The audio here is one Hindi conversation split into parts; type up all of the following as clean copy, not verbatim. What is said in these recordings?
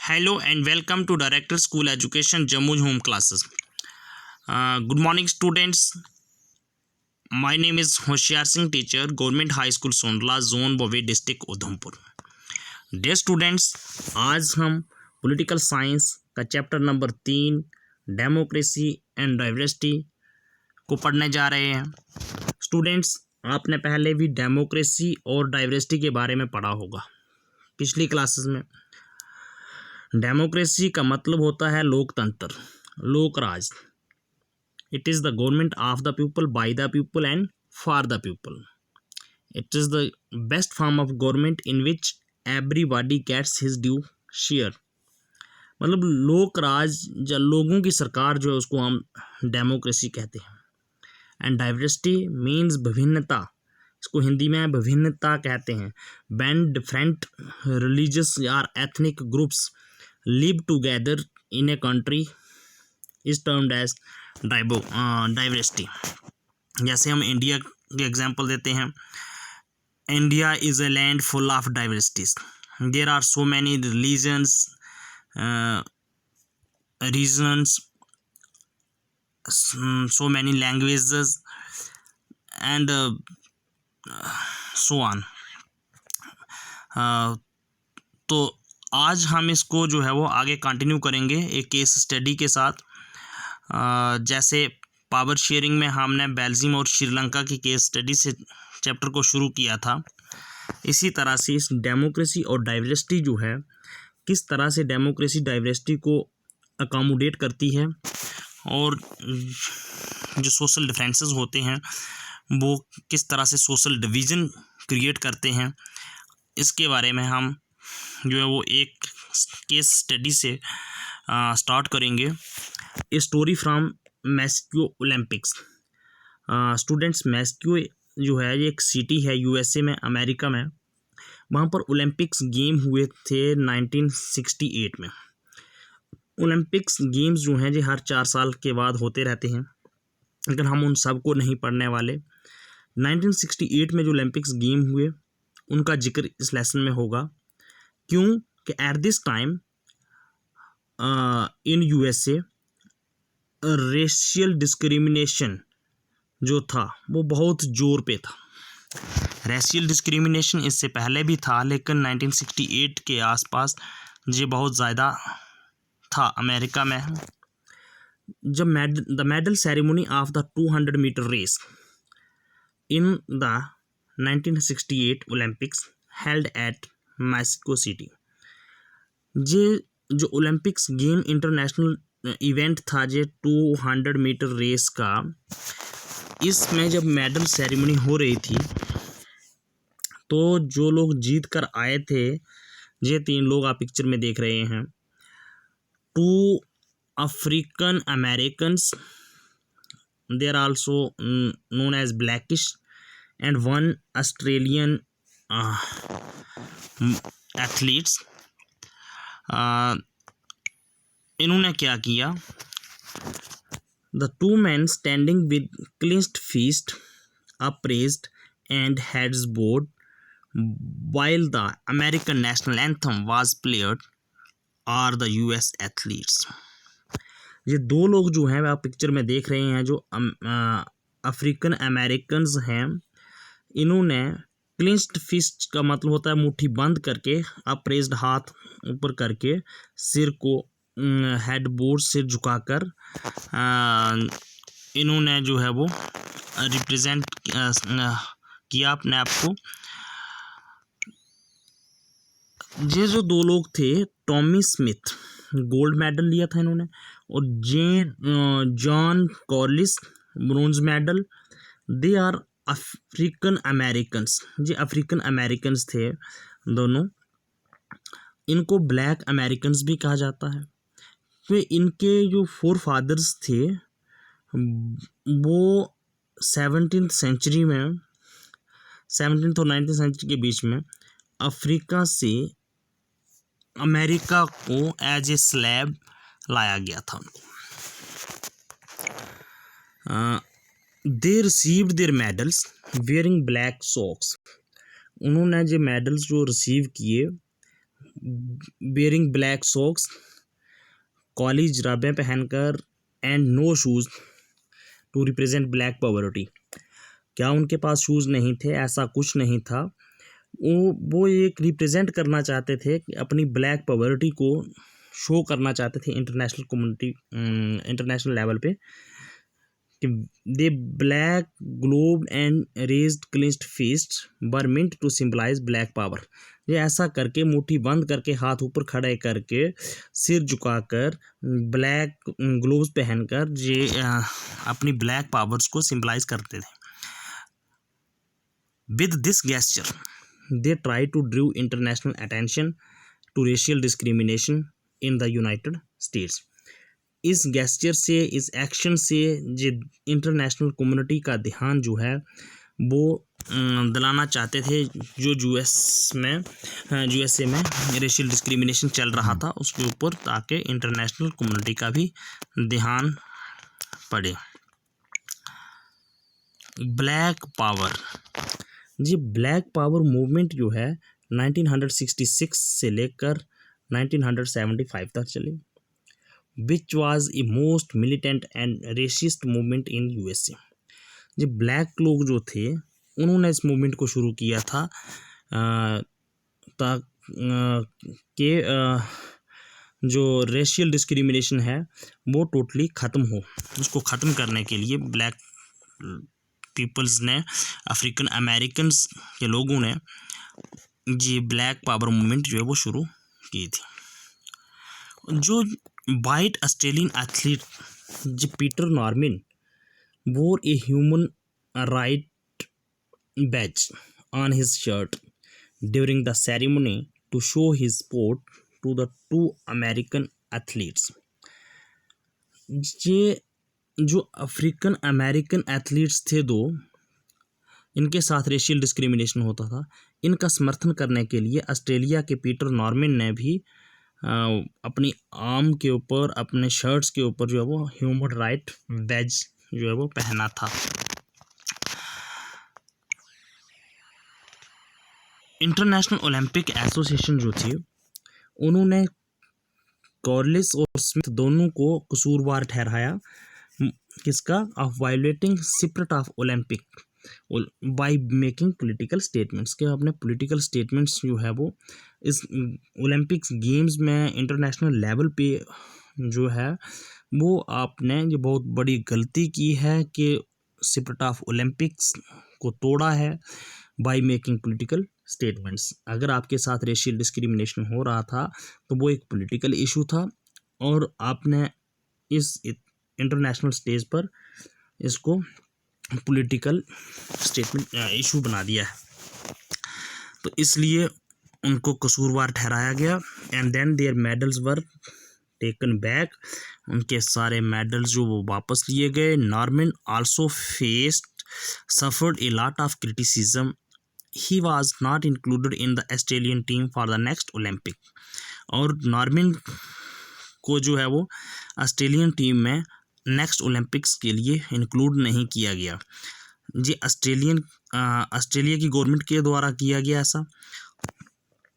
Hello and welcome to Director School Education Jammu Home Classes. Good morning, students. My name is Hoshiar Singh, teacher, Government High School Sondla, Zone Bove, District Udhampur. Dear students, आज हम पॉलिटिकल साइंस का chapter number 3 democracy and diversity को पढ़ने जा रहे हैं। स्टूडेंट्स, आपने पहले भी डेमोक्रेसी और डाइवर्सिटी के बारे में पढ़ा होगा पिछली क्लासेस में। डेमोक्रेसी का मतलब होता है लोकतंत्र, लोकराज। It is the government of the people, by the people and for the people. It is the best form of government in which everybody gets his due share. मतलब लोकराज या लोगों की सरकार जो है उसको हम डेमोक्रेसी कहते हैं। एंड डाइवर्सिटी मीन्स विभिन्नता, इसको हिंदी में विभिन्नता कहते हैं। व्हेन डिफरेंट रिलीजियस और ethnic groups live together in a country is termed as diversity। जैसे हम इंडिया के एग्जांपल देते हैं, India is a land full of diversities। there are so many religions, so many languages and so on। तो आज हम इसको जो है वो आगे कंटिन्यू करेंगे एक केस स्टडी के साथ। जैसे पावर शेयरिंग में हमने बेल्जियम और श्रीलंका की केस स्टडी से चैप्टर को शुरू किया था, इसी तरह से इस डेमोक्रेसी और डाइवर्सिटी जो है, किस तरह से डेमोक्रेसी डाइवर्सिटी को अकोमोडेट करती है और जो सोशल डिफरेंसेस होते हैं वो किस तरह से सोशल डिवीज़न क्रिएट करते हैं, इसके बारे में हम जो है वो एक केस स्टडी से स्टार्ट करेंगे। A story from Mexico Olympics. Students, Mexico जो है ये एक सिटी है यूएसए में, अमेरिका में। वहाँ पर ओलंपिक्स गेम हुए थे 1968 में। ओलंपिक्स गेम्स जो हैं ये हर 4 साल के बाद होते रहते हैं, लेकिन हम उन सब को नहीं पढ़ने वाले। 1968 में जो ओलंपिक्स गेम हुए उनका जिक्र इस लेसन में होगा। क्यों कि at this time in USA racial discrimination जो था वो बहुत ज़ोर पे था। रेशियल डिस्क्रिमिनेशन इससे पहले भी था, लेकिन 1968 के आसपास ये बहुत ज़्यादा था अमेरिका में। जब the medal ceremony of the 200 metre race in the 1968 Olympics held at Mexico City. ये जो ओलंपिक्स गेम इंटरनेशनल इवेंट था ये 200 मीटर रेस का, इसमें जब मेडल सेरेमनी हो रही थी तो जो लोग जीत कर आए थे, ये 3 लोग आप पिक्चर में देख रहे हैं। 2 African Americans, they are also known as blackish, and 1 Australian athletes. इन्होंने क्या किया? The 2 men standing with clenched fists upraised and heads bowed while the American national anthem was played are the US athletes। ये 2 लोग जो हैं आप पिक्चर में देख रहे हैं, जो अफ्रीकन अमेरिकन्स हैं, इन्होंने क्लिंच्ड फिस्ट का मतलब होता है मुट्ठी बंद करके, अप्रेज्ड हाथ ऊपर करके, सिर को हेड बोर्ड सिर झुकाकर इन्होंने जो है वो रिप्रेजेंट किया अपने आप को। ये जो 2 लोग थे, टॉमी स्मिथ गोल्ड मेडल लिया था इन्होंने, और John Carlos bronze medal. They are African Americans. ये अफ्रीकन अमेरिकन्स थे दोनों। इनको ब्लैक अमेरिकन्स भी कहा जाता है। तो इनके जो 4 फादर्स थे वो 17th सेंचुरी में, 17th और 19th सेंचुरी के बीच में अफ्रीका से अमेरिका को एज ए स्लेव लाया गया था उनको। They received their medals wearing black socks. उन्होंने जो मेडल्स जो रिसीव किए बेयरिंग ब्लैक सॉक्स, कॉलेज जुराबें पहनकर, and no shoes to represent black poverty. क्या उनके पास शूज़ नहीं थे? ऐसा कुछ नहीं था। वो एक रिप्रेजेंट करना चाहते थे कि अपनी ब्लैक पॉवर्टी को शो करना चाहते थे इंटरनेशनल कम्युनिटी, इंटरनेशनल लेवल पे, कि they black glove and raised clinched fist were meant to symbolise black power. ये ऐसा करके मुट्ठी बंद करके हाथ ऊपर खड़े करके सिर झुकाकर ब्लैक ग्लोव्स पहनकर ये अपनी ब्लैक पावर्स को सिंबलाइज करते थे। With this gesture they try to drew international attention to racial discrimination in the United States. इस गेस्चर से, इस एक्शन से जो इंटरनेशनल कम्युनिटी का ध्यान जो है वो दिलाना चाहते थे, जो यूएसए में रेशियल डिस्क्रिमिनेशन चल रहा था उसके ऊपर, ताकि इंटरनेशनल कम्युनिटी का भी ध्यान पड़े। ब्लैक पावर, जी ब्लैक पावर मूवमेंट जो है 1966 से लेकर 1975 तक चली, which was a most militant and resist movement in USA. जो ब्लैक लोग जो थे उन्होंने इस मूवमेंट को शुरू किया था ताकि जो रेशियल डिस्क्रिमिनेशन है वो टोटली ख़त्म हो। उसको ख़त्म करने के लिए ब्लैक पीपल्स ने, अफ्रीकन अमेरिकन्स के लोगों ने ये ब्लैक पावर मूवमेंट जो है वो शुरू की थी। जो वाइट ऑस्ट्रेलियन एथलीट जो Peter Norman wore a human right badge on his shirt during the ceremony to show his support to the two American athletes। ये जो अफ्रीकन अमेरिकन एथलीट्स थे दो, इनके साथ रेशियल डिस्क्रिमिनेशन होता था, इनका समर्थन करने के लिए ऑस्ट्रेलिया के पीटर नॉर्मन ने भी अपनी आर्म के ऊपर, अपने शर्ट्स के ऊपर जो है वो ह्यूमन राइट बैज जो है वो पहना था। इंटरनेशनल ओलंपिक एसोसिएशन जो थी उन्होंने कॉर्लिस और स्मिथ दोनों को कसूरवार ठहराया, किसका? Of violating spirit of Olympic by making political statements, के अपने पॉलिटिकल स्टेटमेंट्स जो है वो इस ओलंपिक्स गेम्स में इंटरनेशनल लेवल पे जो है वो आपने ये बहुत बड़ी गलती की है कि स्पिरिट ऑफ ओलंपिक्स को तोड़ा है बाय मेकिंग पॉलिटिकल स्टेटमेंट्स। अगर आपके साथ रेशियल डिस्क्रिमिनेशन हो रहा था तो वो एक पॉलिटिकल इशू था और आपने इस इंटरनेशनल स्टेज पर इसको पॉलिटिकल स्टेटमेंट इशू बना दिया है, तो इसलिए उनको कसूरवार ठहराया गया। And then their medals were taken back, उनके सारे मेडल्स जो वो वापस लिए गए। Norman also suffered a lot of criticism. He was not included in the Australian team for the next Olympic। और नॉर्मन को जो है वो ऑस्ट्रेलियन टीम में नेक्स्ट ओलंपिक्स के लिए इंक्लूड नहीं किया गया। जी ऑस्ट्रेलिया की गवर्नमेंट के द्वारा किया गया ऐसा,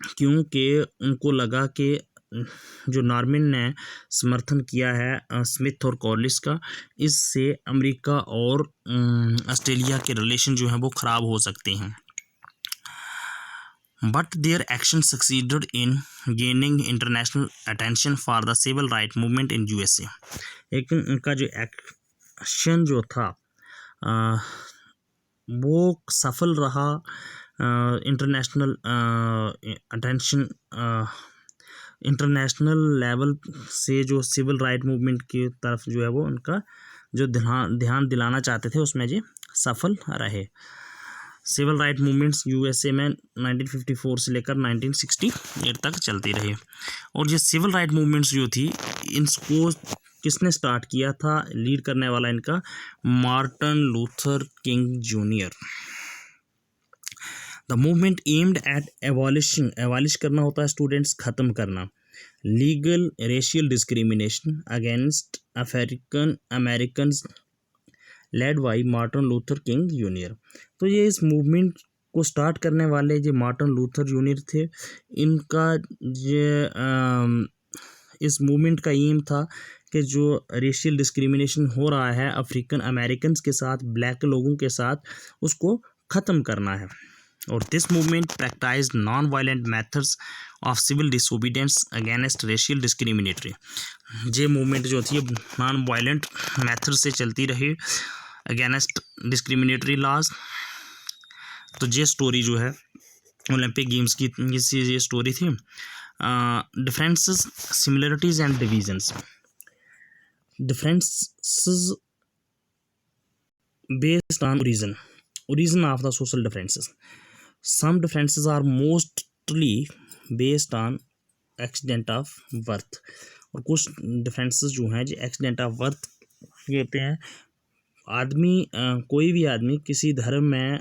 क्योंकि उनको लगा कि जो नॉर्मन ने समर्थन किया है स्मिथ और कॉर्लिस का, इससे अमेरिका और ऑस्ट्रेलिया के रिलेशन जो हैं वो ख़राब हो सकते हैं। But their action succeeded in gaining international attention for the civil right movement in USA. लेकिन उनका जो एक्शन जो था वो सफल रहा। इंटरनेशनल अटेंशन, इंटरनेशनल लेवल से जो सिविल राइट मूवमेंट की तरफ जो है वो उनका जो ध्यान दिलाना चाहते थे उसमें जी सफल रहे। सिविल राइट मूवमेंट्स यूएसए में 1954 से लेकर 1968 तक चलती रही। और ये सिविल राइट मूवमेंट्स जो थी इनको किसने स्टार्ट किया था? लीड करने वाला इनका Martin Luther king junior. The movement aimed at abolishing, abolish करना होता है स्टूडेंट्स, ख़त्म करना, legal racial discrimination against African American led by Martin Luther king junior. तो ये इस मूवमेंट को स्टार्ट करने वाले जो मार्टिन लूथर जूनियर थे, इनका ये इस मूवमेंट का एम था कि जो रेशियल डिस्क्रिमिनेशन हो रहा है अफ्रीकन अमेरिकन के साथ, ब्लैक लोगों के साथ, उसको ख़त्म करना है। और this movement practise non violent methods of civil disobedience against racial discriminatory. ये मूवमेंट जो थी नॉन वायलेंट मेथड से चलती रही अगेंस्ट डिस्क्रिमिनेटरी लॉज। तो ये स्टोरी जो है ओलंपिक गेम्स की ये स्टोरी थी। Differences, similarities and divisions. Differences based on origin of the social differences. Some differences are mostly based on accident of birth, और कुछ differences जो हैं जो accident of birth कहते हैं। आदमी कोई भी आदमी किसी धर्म में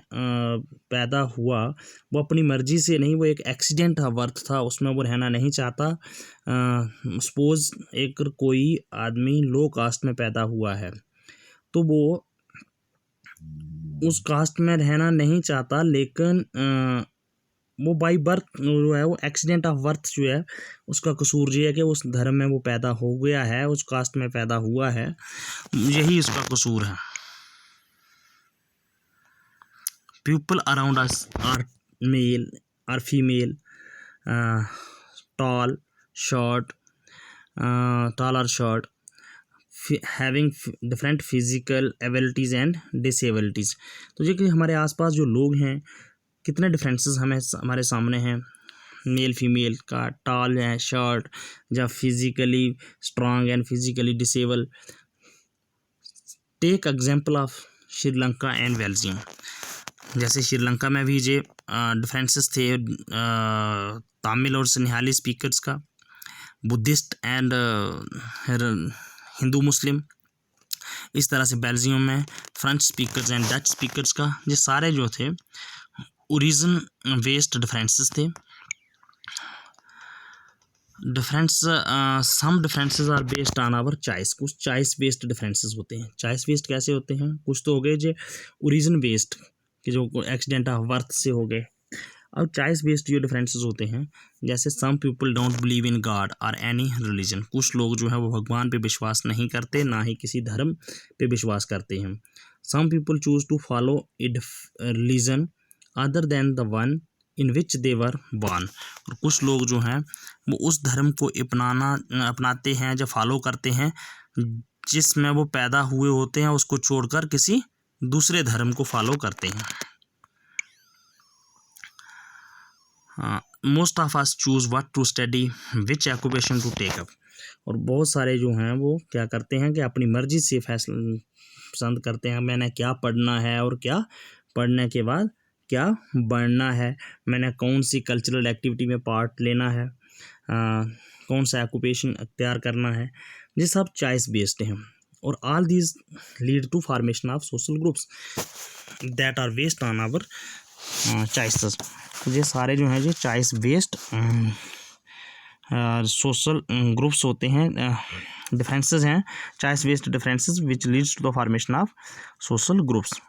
पैदा हुआ, वो अपनी मर्जी से नहीं, वो एक एक्सीडेंट ऑफ बर्थ था, उसमें वो रहना नहीं चाहता। सपोज एक कोई आदमी लो कास्ट में पैदा हुआ है, तो वो उस कास्ट में रहना नहीं चाहता, लेकिन वो बाई बर्थ जो है, वो एक्सीडेंट ऑफ बर्थ जो है, उसका कसूर ये है कि उस धर्म में वो पैदा हो गया है, उस कास्ट में पैदा हुआ है, यही उसका कसूर है। People around us are male or female, tall और short, having different physical abilities and disabilities. तो ये कि हमारे आसपास जो लोग हैं, कितने डिफरेंसेस हमारे सामने हैं मेल फीमेल का, टॉल है, शॉर्ट, या physically strong and physically disable. Take example of Sri Lanka and Belgium. जैसे श्रीलंका में भी ये डिफरेंसेस थे तमिल और सिन्हाली स्पीकर्स का, बुद्धिस्ट एंड हिंदू मुस्लिम। इस तरह से बेल्जियम में French speakers and Dutch speakers का, ये सारे जो थे ओरिजिन बेस्ड डिफरेंसेस थे। Some differences are based on our choice. कुछ चॉइस बेस्ड डिफरेंसेस होते हैं। चॉइस बेस्ड कैसे होते हैं? कुछ तो हो गए जो ओरिजिन बेस्ड, कि जो एक्सीडेंट ऑफ बर्थ से हो गए। और चॉइस बेस्ड जो डिफरेंसेस होते हैं, जैसे some people don't believe in God और एनी रिलीजन। कुछ लोग जो है वो भगवान पे विश्वास नहीं करते, ना ही किसी धर्म पे विश्वास करते हैं। Some people choose to follow a religion other than the one in which they were born. और कुछ लोग जो हैं वो उस धर्म को अपनाते हैं, जो फॉलो करते हैं जिसमें वो पैदा हुए होते हैं, उसको छोड़कर किसी दूसरे धर्म को फॉलो करते हैं। Most of us choose what to study, which occupation to take up. और बहुत सारे जो हैं वो क्या करते हैं कि अपनी मर्जी से फैसला पसंद करते हैं, मैंने क्या पढ़ना है और क्या पढ़ने के बाद क्या बढ़ना है, मैंने कौन सी कल्चरल एक्टिविटी में पार्ट लेना है, कौन सा ऑक्यूपेशन अख्तियार करना है। ये सब चॉइस बेस्ड हैं। और all these lead to formation of social groups that are based on our choices. ये सारे जो हैं ये चॉइस बेस्ड सोशल ग्रुप्स होते हैं, डिफरेंसेस हैं, choice based differences which leads to the formation of social groups.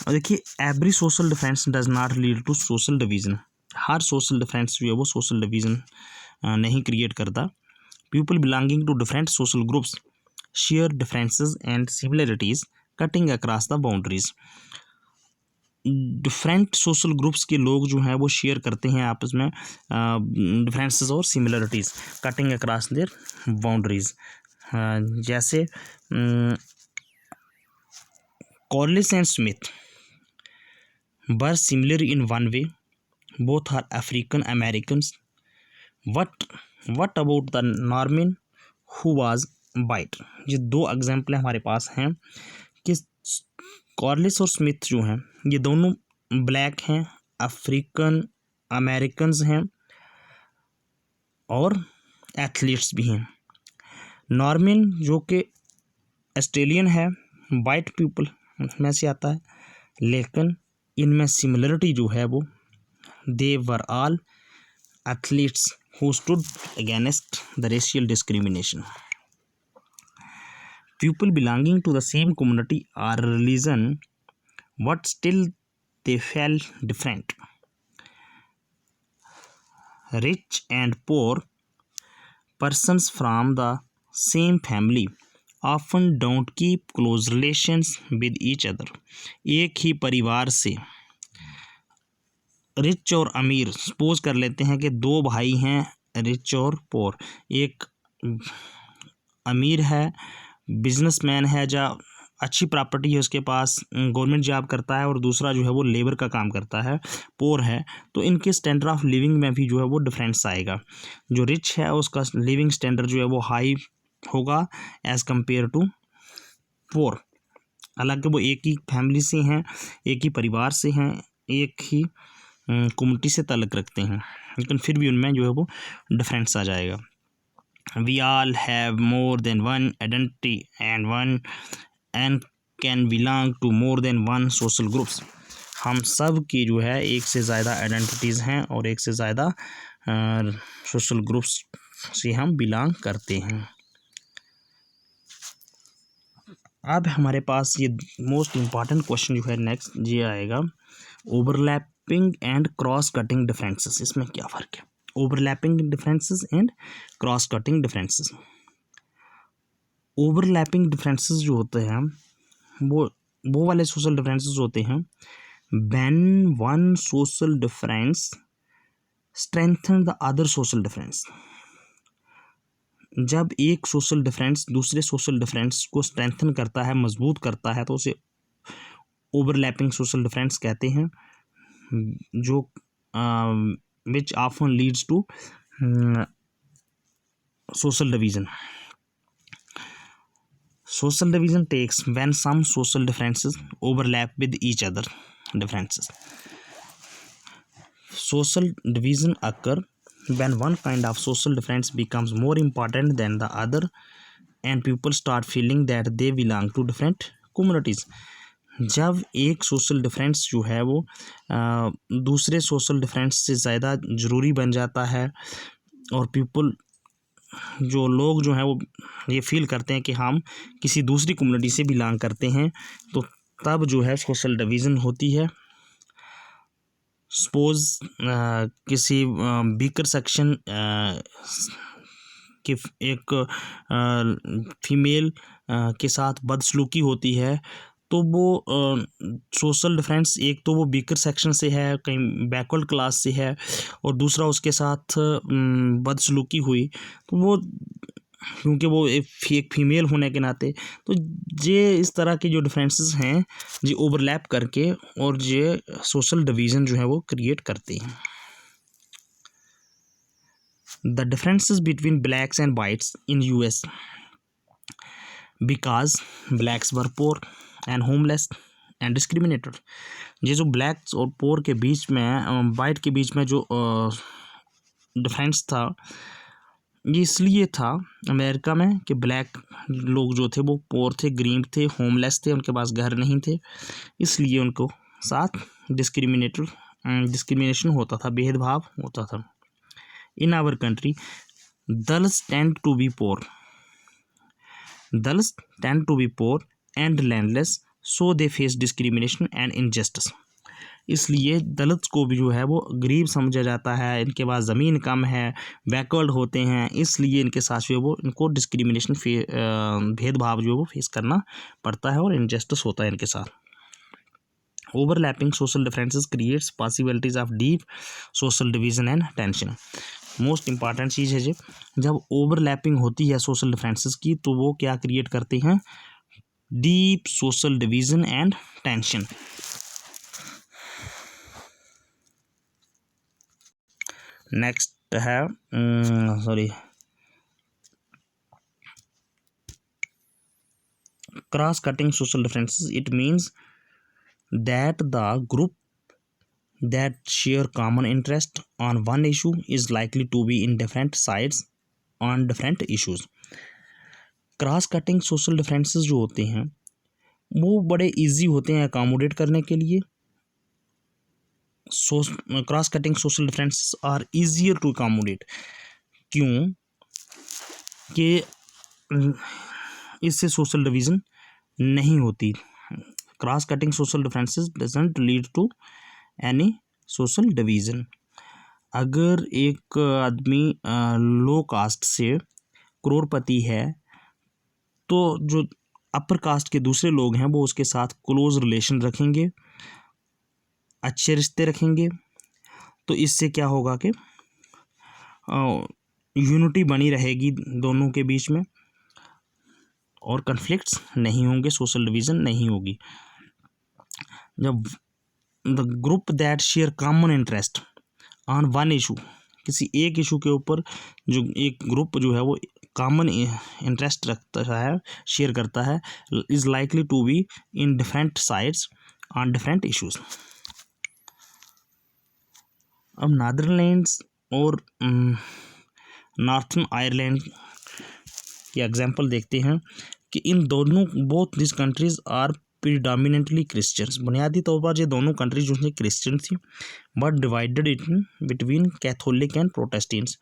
और देखिए, every social difference does not lead to social division. हर सोशल डिफरेंस जो है वो सोशल डिवीजन नहीं क्रिएट करता। People belonging to different social groups share differences and similarities cutting across the boundaries. Different social groups के लोग जो हैं वो शेयर करते हैं आपस में डिफरेंसेस और similarities cutting across their boundaries. जैसे Carlos and Smith were similar in one way, both are African Americans. What about the Norman who was white. ये दो एग्जाम्पल हमारे पास हैं कि कॉर्लिस और स्मिथ जो हैं ये दोनों ब्लैक हैं, अफ्रीकन अमेरिकन्स हैं और एथलीट्स भी हैं। नॉर्मन जो कि ऑस्ट्रेलियन है, वाइट पीपल में से आता है, लेकिन इनमें सिमिलरिटी जो है वो they were all athletes who stood against the racial discrimination. People belonging to the same community or religion but still they fell different. Rich and poor persons from the same family often don't keep close relations with each other. एक ही परिवार से रिच और अमीर, सपोज कर लेते हैं कि दो भाई हैं, रिच और पोर, एक अमीर है, बिजनेसमैन है, जा अच्छी प्रॉपर्टी है उसके पास, गवर्नमेंट जॉब करता है, और दूसरा जो है वो लेबर का काम करता है, पोर है, तो इनके स्टैंडर्ड ऑफ लिविंग में भी जो है वो डिफरेंस आएगा। जो रिच है उसका लिविंग स्टैंडर्ड जो है वो हाई होगा एज कंपेयर टू पोर। हालांकि वो एक ही फैमिली से हैं, एक ही परिवार से हैं, एक ही कम्युनिटी से ताल्लुक़ रखते हैं, लेकिन फिर भी उनमें जो है वो डिफरेंस आ जाएगा। We all have more than one identity and can belong to more than one social groups. हम सब की जो है एक से ज़्यादा आइडेंटिटीज़ हैं और एक से ज़्यादा सोशल ग्रुप्स से हम बिलोंग करते हैं। अब हमारे पास ये मोस्ट इम्पॉर्टेंट क्वेश्चन जो है नेक्स्ट ये आएगा, overlapping and cross cutting differences. इसमें क्या फ़र्क है? Overlapping differences and cross cutting differences. Overlapping differences जो होते हैं वो वाले सोशल डिफरेंसेस होते हैं when one social difference strengthen the other social difference. जब एक सोशल डिफरेंस दूसरे सोशल डिफरेंस को स्ट्रेंथन करता है, मजबूत करता है, तो उसे ओवरलैपिंग सोशल डिफरेंस कहते हैं, जो which often leads to social division. Social division takes when some social differences overlap with each other differences. Social division occur when one kind of social difference becomes more important than the other and people start feeling that they belong to different communities. जब एक सोशल डिफरेंस जो है वो दूसरे सोशल डिफरेंस से ज़्यादा ज़रूरी बन जाता है और पीपल जो लोग जो हैं वो ये फील करते हैं कि हम किसी दूसरी कम्युनिटी से बिलोंग करते हैं, तो तब जो है सोशल डिवीज़न होती है। सपोज किसी वीकर सेक्शन कि एक फीमेल के साथ बदसलूकी होती है, तो वो सोशल डिफरेंस एक तो वो वीकर सेक्शन से है, कहीं बैकवर्ड क्लास से है, और दूसरा उसके साथ बदसलूकी हुई, तो वो क्योंकि वो एक फीमेल होने के नाते, तो ये इस तरह के जो डिफरेंसेस हैं ये ओवरलैप करके और ये सोशल डिवीज़न जो है वो क्रिएट करते हैं। The differences between blacks and whites in US because blacks were poor and homeless and discriminated. ये जो ब्लैक्स और पोर के बीच में, वाइट के बीच में जो डिफरेंस था, ये इसलिए था अमेरिका में कि ब्लैक लोग जो थे वो पोर थे, गरीब थे, होमलेस थे, उनके पास घर नहीं थे, इसलिए उनको साथ डिस्क्रिमिनेशन होता था, भेदभाव होता था। In our country dalits tend to be poor and landless, so they face discrimination and injustice. इसलिए दलित को भी जो है वो गरीब समझा जाता है, इनके पास ज़मीन कम है, बैकवर्ड होते हैं, इसलिए इनके साथ जो है वो इनको डिस्क्रिमिनेशन भेदभाव जो है वो फेस करना पड़ता है और इनजस्टिस होता है इनके साथ। Overlapping social differences creates possibilities of deep social division and tension. Most important चीज़ है जब ओवरलैपिंग होती है सोशल डिफरेंसेस की, तो वो क्या क्रिएट करते हैं? Deep social division and tension. Next है cross cutting social differences. It means that the group that share common interest on one issue is likely to be in different sides on different issues. Cross cutting social differences जो होते हैं वो बड़े इजी होते हैं अकोमोडेट करने के लिए। Cross cutting social differences are easier to accommodate. क्यों? कि इससे सोशल डिवीज़न नहीं होती। Cross cutting social differences doesn't lead to any social division. अगर एक आदमी लो कास्ट से करोड़पति है तो जो अपर कास्ट के दूसरे लोग हैं वो उसके साथ क्लोज रिलेशन रखेंगे, अच्छे रिश्ते रखेंगे। तो इससे क्या होगा कि यूनिटी बनी रहेगी दोनों के बीच में और कन्फ्लिक्ट्स नहीं होंगे, सोशल डिवीज़न नहीं होगी। जब the group that share common interest on one issue, किसी एक इशू के ऊपर जो एक ग्रुप जो है वो कॉमन इंटरेस्ट रखता है, शेयर करता है, is likely to be in different sides on different issues. अब नीदरलैंड्स और नॉर्थन आयरलैंड की एग्जांपल देखते हैं कि इन दोनों both this countries are predominantly Christians. बुनियादी तौर पर ये दोनों कंट्रीज जो हैं क्रिश्चियन थी, but divided in between Catholic and Protestants.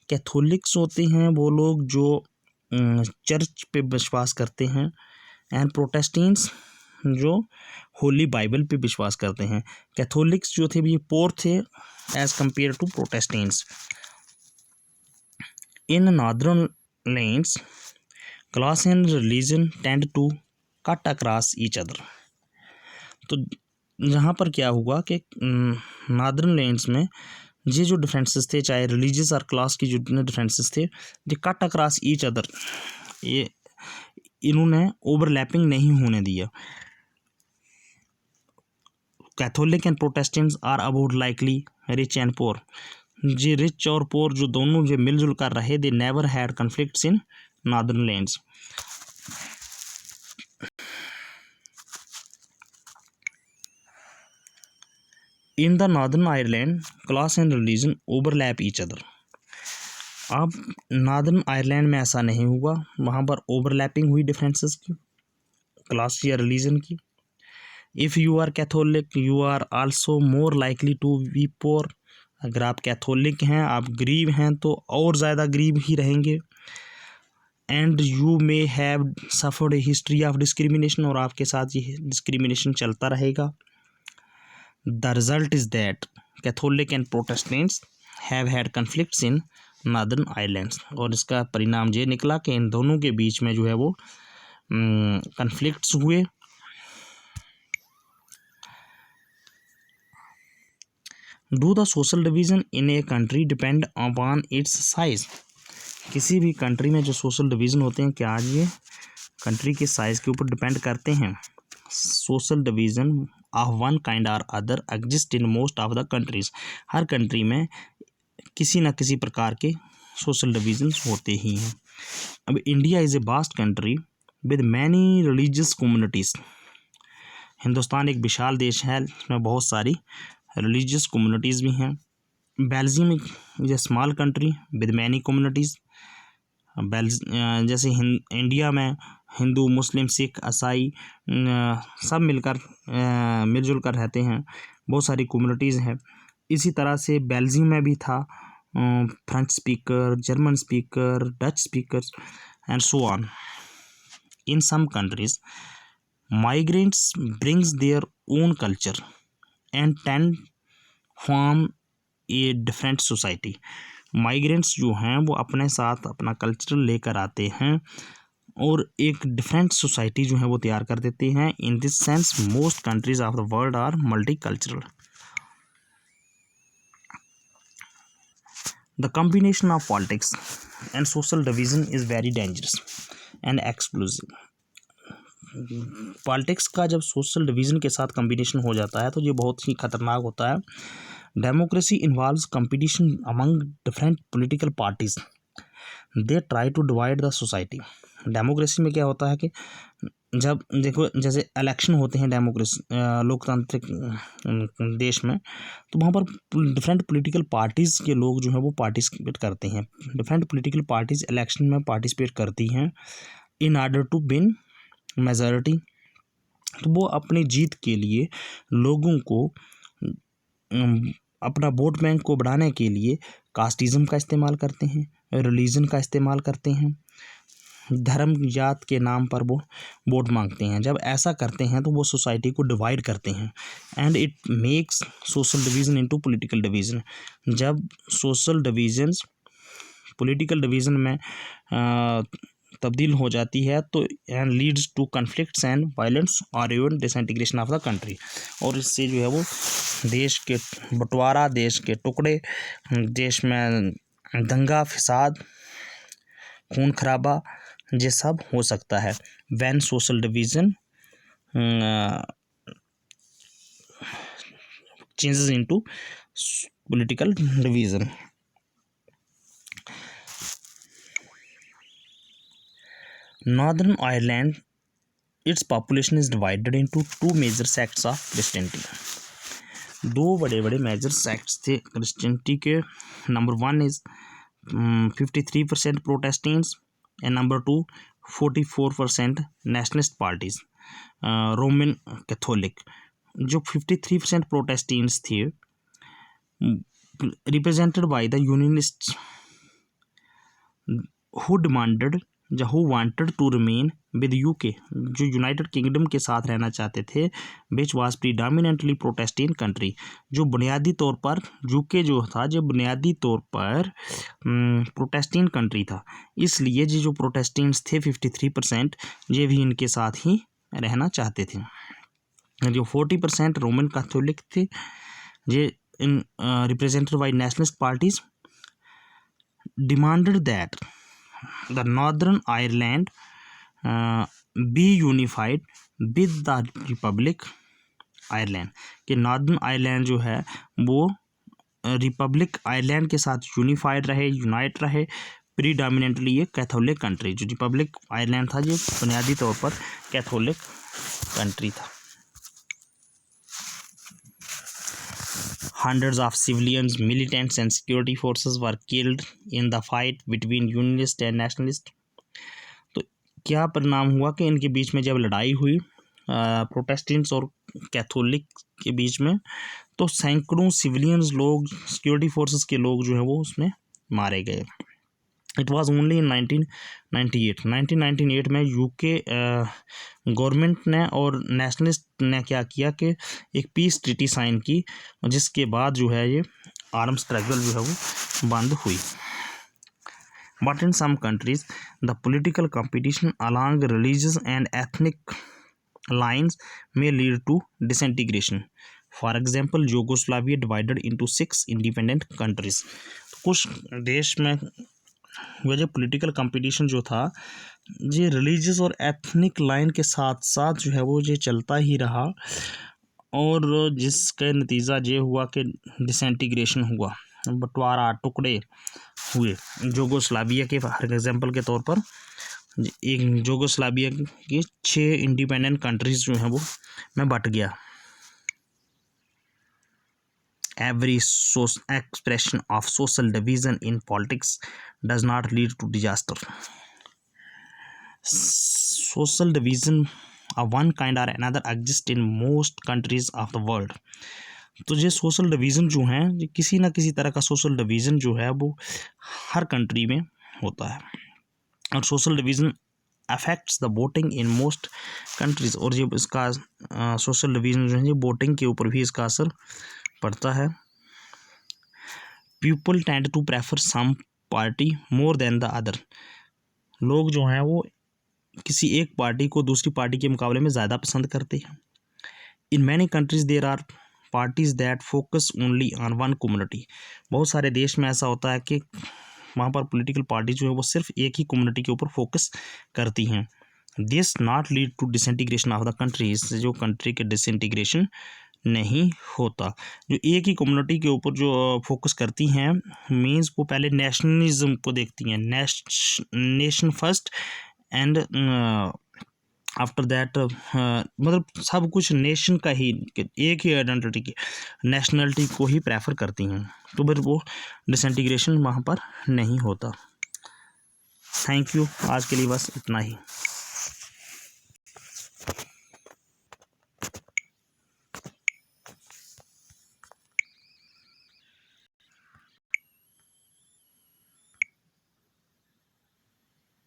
Catholics होते हैं वो लोग जो चर्च पे विश्वास करते हैं, एंड प्रोटेस्टेंट्स जो होली बाइबल पे विश्वास करते हैं। कैथोलिक्स जो थे ये पोर थे as compared to Protestants. In northern lands class and religion tend to cut across each other. तो यहाँ पर क्या हुआ कि नॉर्दर्न लैंड्स में ये जो डिफरेंसेस थे, चाहे रिलीजियस और क्लास की जो डिफरेंसेस थे, ये कट अक्रॉस ईच अदर, ये इन्होंने ओवरलैपिंग नहीं होने दिया। Catholic and Protestants are about likely rich and poor. जे रिच और पोर जो दोनों जो मिलजुल कर रहे, they never had conflicts in northern lands. In the Northern Ireland class and religion overlap each other. अब नॉर्दर्न आयरलैंड में ऐसा नहीं हुआ, वहाँ पर ओवरलैपिंग हुई डिफरेंसेस की, क्लास या रिलीजन की। If you are Catholic you are also more likely to be poor. अगर आप कैथोलिक हैं, आप गरीब हैं, तो और ज़्यादा गरीब ही रहेंगे। And you may have suffered a history of discrimination, और आपके साथ ये डिस्क्रिमिनेशन चलता रहेगा। The result is that Catholic and Protestants have had conflicts in Northern Irelands. और इसका परिणाम ये निकला कि इन दोनों के बीच में जो है वो कन्फ्लिक्ट्स हुए। Do the social division in a country depend upon its size. किसी भी कंट्री में जो सोशल डिवीज़न होते हैं, क्या ये कंट्री के साइज़ के ऊपर डिपेंड करते हैं? Social division of one kind or other exist in most of the countries. हर कंट्री में किसी न किसी प्रकार के सोशल डिवीजन्स होते ही हैं। अब India is a vast country with many religious communities. Hindustan एक विशाल देश है, इसमें बहुत सारी रिलीजियस कम्युनिटीज़ भी हैं। Belgium is a small country with many communities. जैसे इंडिया में हिंदू, मुस्लिम, सिख, ईसाई सब मिलकर मिलजुल कर रहते हैं, बहुत सारी कम्युनिटीज़ हैं। इसी तरह से बेल्जियम में भी था French speaker, German speaker, Dutch speakers and so on. In some countries migrants brings their own culture and tend form a different society. Migrants जो हैं वो अपने साथ अपना कल्चर लेकर आते हैं और एक डिफरेंट सोसाइटी जो है वो तैयार कर देते हैं। In this sense most countries of the world are multi cultural. The combination of politics and social division is very dangerous and explosive. Politics का जब सोशल डिवीज़न के साथ कॉम्बिनेशन हो जाता है तो ये बहुत ही खतरनाक होता है। Democracy involves competition among different political parties, they try to divide the society. Democracy में क्या होता है कि जब देखो जैसे इलेक्शन होते हैं डेमोक्रेसी लोकतांत्रिक देश में, तो वहाँ पर डिफरेंट पॉलिटिकल पार्टीज़ के लोग जो हैं वो पार्टिसिपेट करते हैं। डिफरेंट पॉलिटिकल पार्टीज़ इलेक्शन में पार्टिसिपेट करती हैं in order to win majority. तो वो अपनी जीत के लिए लोगों को अपना वोट बैंक को बढ़ाने के लिए कास्टिज़म का इस्तेमाल करते हैं, रिलीजन का इस्तेमाल करते हैं। धर्म जात के नाम पर वो वोट मांगते हैं। जब ऐसा करते हैं तो वो सोसाइटी को डिवाइड करते हैं and it makes social division into political division. जब सोशल डिवीजन्स पॉलिटिकल डिवीज़न में तब्दील हो जाती है तो and leads to conflicts and violence or even disintegration of the country. और इससे जो है वो देश के बंटवारा, देश के टुकड़े, देश में दंगा फसाद, खून खराबा ये सब हो सकता है when social division changes into political division. Northern Ireland, its population is divided into two major sects of Christianity. दो बड़े बड़े मेजर सेक्ट्स थे क्रिश्चियनिटी के। Number 1 is 53% Protestants and number 2 44% nationalist parties Roman Catholic. जो 53% प्रोटेस्टेंट्स थे represented by the unionists who wanted to remain with UK, जो यूनाइटेड किंगडम के साथ रहना चाहते थे, which was predominantly Protestant country. जो बुनियादी तौर पर यूके जो था, जो बुनियादी तौर पर प्रोटेस्टेंट कंट्री था, इसलिए जो प्रोटेस्टेंट्स थे 53% ये भी इनके साथ ही रहना चाहते थे। जो 40% रोमन कैथोलिक थे, ये इन represented by nationalist parties demanded that the Northern Ireland be unified with the Republic Ireland, कि नॉर्दर्न आयरलैंड जो है वो रिपब्लिक आयरलैंड के साथ यूनिफाइड रहे, यूनाइट रहे। प्रीडोमिनेंटली ये कैथोलिक कंट्री, जो रिपब्लिक आयरलैंड था ये बुनियादी तौर पर कैथोलिक कंट्री था। Hundreds of civilians, militants and security forces were killed in the fight between Unionists and Nationalists. तो क्या परिणाम हुआ कि इनके बीच में जब लड़ाई हुई प्रोटेस्टेंट्स और कैथोलिक के बीच में, तो सैकड़ों सिविलियंस लोग, सिक्योरिटी फोर्सेस के लोग जो है वो उसमें मारे गए। इट वॉज ओनली इन 1998 में यूके गवर्नमेंट ने और नेशनलिस्ट ने क्या किया कि एक पीस ट्रीटी साइन की, जिसके बाद जो है ये आर्म स्ट्रगल जो है वो बंद हुई। But in some countries the political competition along religious and ethnic lines में lead to disintegration. For example Yugoslavia divided into 6 independent countries. कुछ देश में वजह पॉलिटिकल कंपटीशन जो था ये रिलीजियस और एथनिक लाइन के साथ साथ जो है वो ये चलता ही रहा, और जिसका नतीजा ये हुआ कि डिसइंटीग्रेशन हुआ, बंटवारा, टुकड़े हुए। यूगोस्लाविया के फॉर एग्जांपल के तौर पर एक यूगोस्लाविया की 6 इंडिपेंडेंट कंट्रीज जो हैं वो में बट गया। Every expression of social division in politics does not lead to disaster. Social division of one kind or another exists in most countries of the world. तो ये सोशल डिवीज़न जो हैं, ये किसी ना किसी तरह का सोशल डिवीज़न जो है वो हर कंट्री में होता है, और social division affects the voting in most countries. और ये इसका सोशल डिवीज़न जो है ये वोटिंग के ऊपर भी इसका असर पड़ता है। People tend to prefer some party more than the other. लोग जो हैं वो किसी एक पार्टी को दूसरी पार्टी के मुकाबले में ज़्यादा पसंद करते हैं। In many countries there are parties that focus only on one community. बहुत सारे देश में ऐसा होता है कि वहाँ पर पॉलिटिकल पार्टी जो है वो सिर्फ एक ही कम्युनिटी के ऊपर फोकस करती हैं। This not lead to disintegration of the country. इससे जो कंट्री के डिसइंटीग्रेशन नहीं होता। जो एक ही कम्युनिटी के ऊपर जो फोकस करती हैं मीन्स वो पहले नेशनलिज्म को देखती हैं, nation first and after that मतलब सब कुछ नेशन का ही, एक ही आइडेंटिटी की नेशनलिटी को ही प्रेफर करती हैं, तो फिर वो डिसइंटीग्रेशन वहाँ पर नहीं होता। थैंक यू, आज के लिए बस इतना ही।